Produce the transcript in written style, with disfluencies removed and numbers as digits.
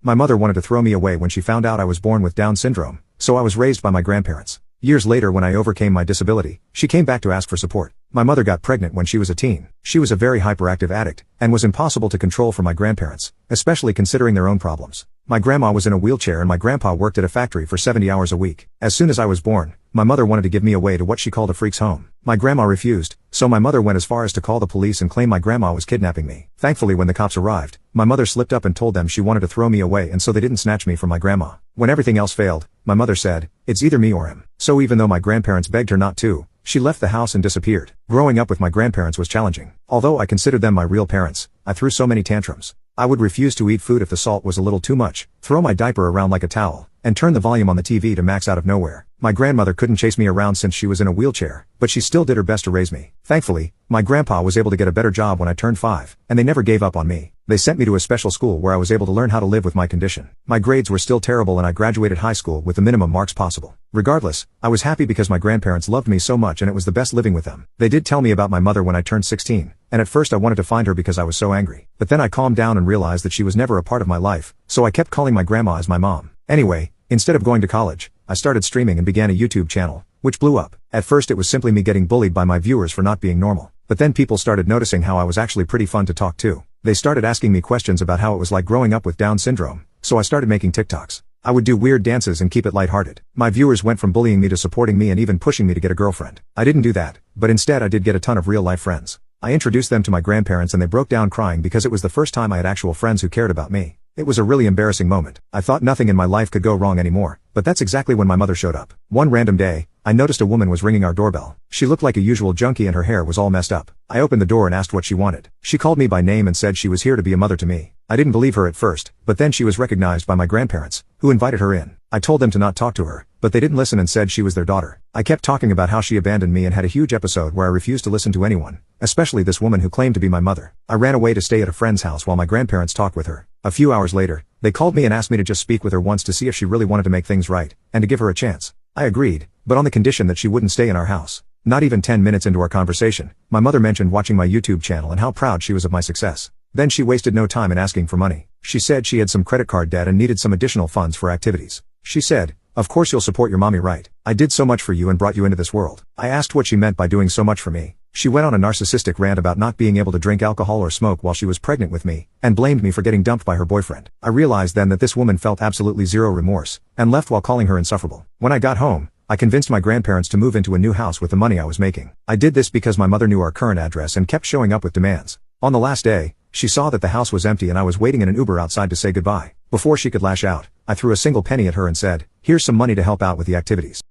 My mother wanted to throw me away when she found out I was born with Down syndrome, so I was raised by my grandparents. Years later, when I overcame my disability, she came back to ask for support. My mother got pregnant when she was a teen. She was a very hyperactive addict, and was impossible to control for my grandparents, especially considering their own problems. My grandma was in a wheelchair and my grandpa worked at a factory for 70 hours a week. As soon as I was born, my mother wanted to give me away to what she called a freak's home. My grandma refused, so my mother went as far as to call the police and claim my grandma was kidnapping me. Thankfully, when the cops arrived, my mother slipped up and told them she wanted to throw me away, and so they didn't snatch me from my grandma. When everything else failed, my mother said, "It's either me or him." So even though my grandparents begged her not to, she left the house and disappeared. Growing up with my grandparents was challenging. Although I considered them my real parents, I threw so many tantrums. I would refuse to eat food if the salt was a little too much, throw my diaper around like a towel, and turn the volume on the TV to max out of nowhere. My grandmother couldn't chase me around since she was in a wheelchair, but she still did her best to raise me. Thankfully, my grandpa was able to get a better job when I turned 5, and they never gave up on me. They sent me to a special school where I was able to learn how to live with my condition. My grades were still terrible and I graduated high school with the minimum marks possible. Regardless, I was happy because my grandparents loved me so much and it was the best living with them. They did tell me about my mother when I turned 16, and at first I wanted to find her because I was so angry. But then I calmed down and realized that she was never a part of my life, so I kept calling my grandma as my mom. Anyway, instead of going to college, I started streaming and began a YouTube channel, which blew up. At first it was simply me getting bullied by my viewers for not being normal. But then people started noticing how I was actually pretty fun to talk to. They started asking me questions about how it was like growing up with Down syndrome, so I started making TikToks. I would do weird dances and keep it lighthearted. My viewers went from bullying me to supporting me and even pushing me to get a girlfriend. I didn't do that, but instead I did get a ton of real-life friends. I introduced them to my grandparents and they broke down crying because it was the first time I had actual friends who cared about me. It was a really embarrassing moment. I thought nothing in my life could go wrong anymore, but that's exactly when my mother showed up. One random day, I noticed a woman was ringing our doorbell. She looked like a usual junkie and her hair was all messed up. I opened the door and asked what she wanted. She called me by name and said she was here to be a mother to me. I didn't believe her at first, but then she was recognized by my grandparents, who invited her in. I told them to not talk to her, but they didn't listen and said she was their daughter. I kept talking about how she abandoned me and had a huge episode where I refused to listen to anyone, especially this woman who claimed to be my mother. I ran away to stay at a friend's house while my grandparents talked with her. A few hours later, they called me and asked me to just speak with her once to see if she really wanted to make things right, and to give her a chance. I agreed, but on the condition that she wouldn't stay in our house. Not even 10 minutes into our conversation, my mother mentioned watching my YouTube channel and how proud she was of my success. Then she wasted no time in asking for money. She said she had some credit card debt and needed some additional funds for activities. She said, "Of course you'll support your mommy, right? I did so much for you and brought you into this world." I asked what she meant by doing so much for me. She went on a narcissistic rant about not being able to drink alcohol or smoke while she was pregnant with me, and blamed me for getting dumped by her boyfriend. I realized then that this woman felt absolutely zero remorse, and left while calling her insufferable. When I got home, I convinced my grandparents to move into a new house with the money I was making. I did this because my mother knew our current address and kept showing up with demands. On the last day, she saw that the house was empty and I was waiting in an Uber outside to say goodbye. Before she could lash out, I threw a single penny at her and said, "Here's some money to help out with the activities."